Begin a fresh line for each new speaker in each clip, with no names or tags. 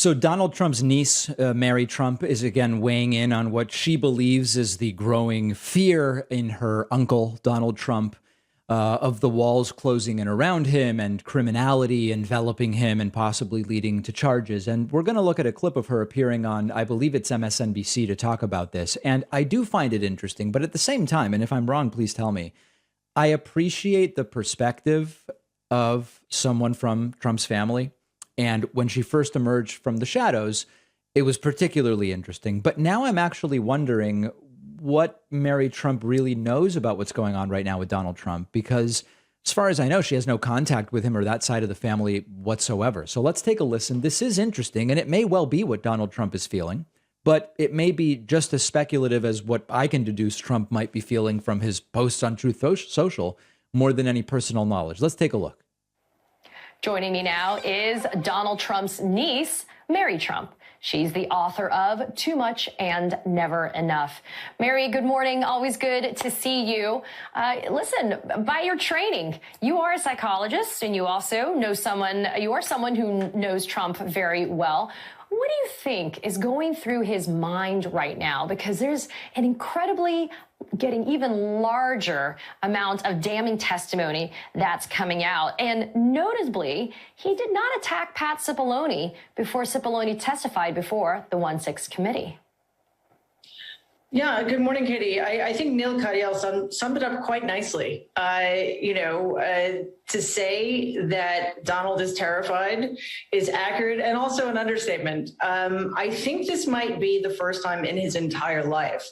So Donald Trump's niece, Mary Trump, is again weighing in on what she believes is the growing fear in her uncle, Donald Trump, of the walls closing in around him and criminality enveloping him and possibly leading to charges. And we're going to look at a clip of her appearing on, I believe it's MSNBC, to talk about this. And I do find it interesting, but at the same time, and if I'm wrong, please tell me, I appreciate the perspective of someone from Trump's family. And when she first emerged from the shadows, it was particularly interesting. But now I'm actually wondering what Mary Trump really knows about what's going on right now with Donald Trump, because as far as I know, she has no contact with him or that side of the family whatsoever. So let's take a listen. This is interesting, and it may well be what Donald Trump is feeling, but it may be just as speculative as what I can deduce Trump might be feeling from his posts on Truth Social more than any personal knowledge. Let's take a look.
Joining me now is Donald Trump's niece, Mary Trump. She's the author of Too Much and Never Enough. Mary, good morning. Always good to see you. Listen, by your training, you are a psychologist, and you also know you are someone who knows Trump very well. What do you think is going through his mind right now? Because there's an incredibly getting even larger amount of damning testimony that's coming out. And notably, he did not attack Pat Cipollone before Cipollone testified before the 1-6 committee.
Yeah, good morning, Katie. I think Neil Katyal summed it up quite nicely. To say that Donald is terrified is accurate and also an understatement. I think this might be the first time in his entire life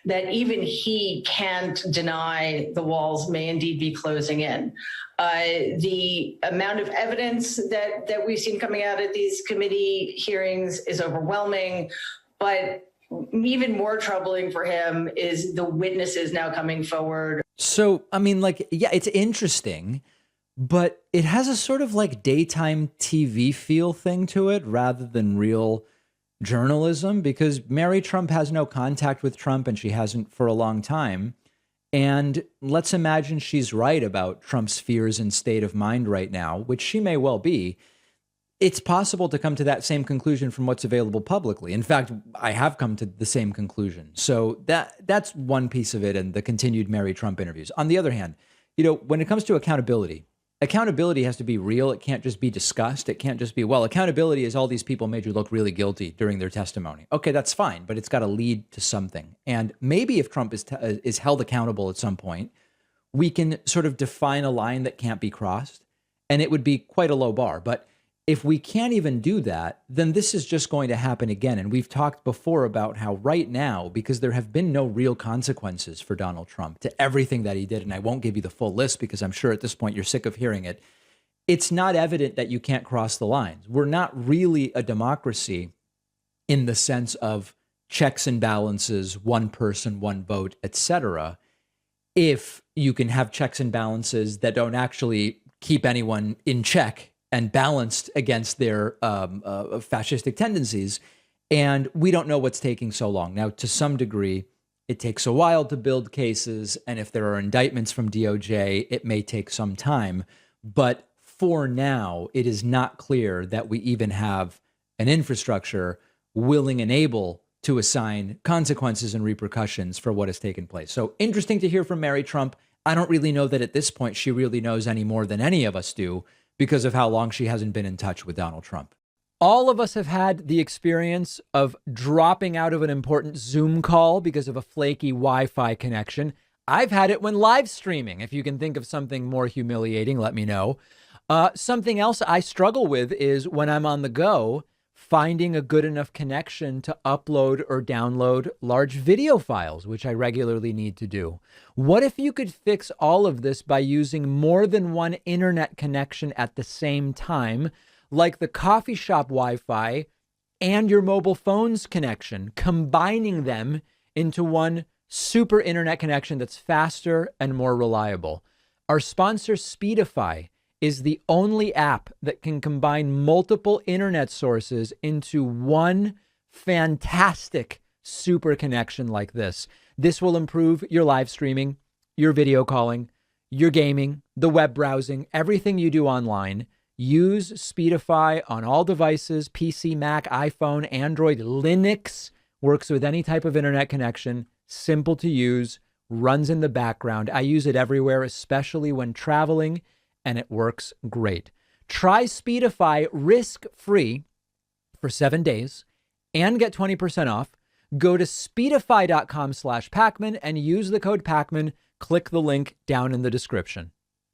that even he can't deny the walls may indeed be closing in. The amount of evidence that we've seen coming out at these committee hearings is overwhelming, but even more troubling for him is the witnesses now coming forward.
So, I mean, yeah, it's interesting, but it has a sort of like daytime TV feel thing to it rather than real journalism, because Mary Trump has no contact with Trump, and she hasn't for a long time. And let's imagine she's right about Trump's fears and state of mind right now, which she may well be. It's possible to come to that same conclusion from what's available publicly. In fact, I have come to the same conclusion. So that's one piece of it, and the continued Mary Trump interviews. On the other hand, when it comes to accountability has to be real. It can't just be discussed. It can't just be, well, accountability is all these people made you look really guilty during their testimony. Okay, that's fine, but it's got to lead to something. And maybe if Trump is held accountable at some point, we can sort of define a line that can't be crossed, and it would be quite a low bar. But if we can't even do that, then this is just going to happen again. And we've talked before about how right now, because there have been no real consequences for Donald Trump to everything that he did, and I won't give you the full list because I'm sure at this point you're sick of hearing it, it's not evident that you can't cross the lines. We're not really a democracy in the sense of checks and balances, one person, one vote, etc. If you can have checks and balances that don't actually keep anyone in check and balanced against their fascistic tendencies. And we don't know what's taking so long. Now, to some degree, it takes a while to build cases. And if there are indictments from DOJ, it may take some time. But for now, it is not clear that we even have an infrastructure willing and able to assign consequences and repercussions for what has taken place. So interesting to hear from Mary Trump. I don't really know that at this point she really knows any more than any of us do, because of how long she hasn't been in touch with Donald Trump. All of us have had the experience of dropping out of an important Zoom call because of a flaky Wi-Fi connection. I've had it when live streaming. If you can think of something more humiliating, let me know. Something else I struggle with is when I'm on the go, finding a good enough connection to upload or download large video files, which I regularly need to do. What if you could fix all of this by using more than one internet connection at the same time, like the coffee shop Wi-Fi and your mobile phone's connection, combining them into one super internet connection that's faster and more reliable? Our sponsor, Speedify, is the only app that can combine multiple internet sources into one fantastic super connection like this. This will improve your live streaming, your video calling, your gaming, the web browsing, everything you do online.
Use Speedify on all devices, PC, Mac, iPhone, Android, Linux, works with any type of internet connection, simple to use, runs in the background. I use it everywhere, especially when traveling, and it works great. Try Speedify risk-free for 7 days and get 20% off. Go to speedify.com/Pacman and use the code Pacman. Click the link down in the description.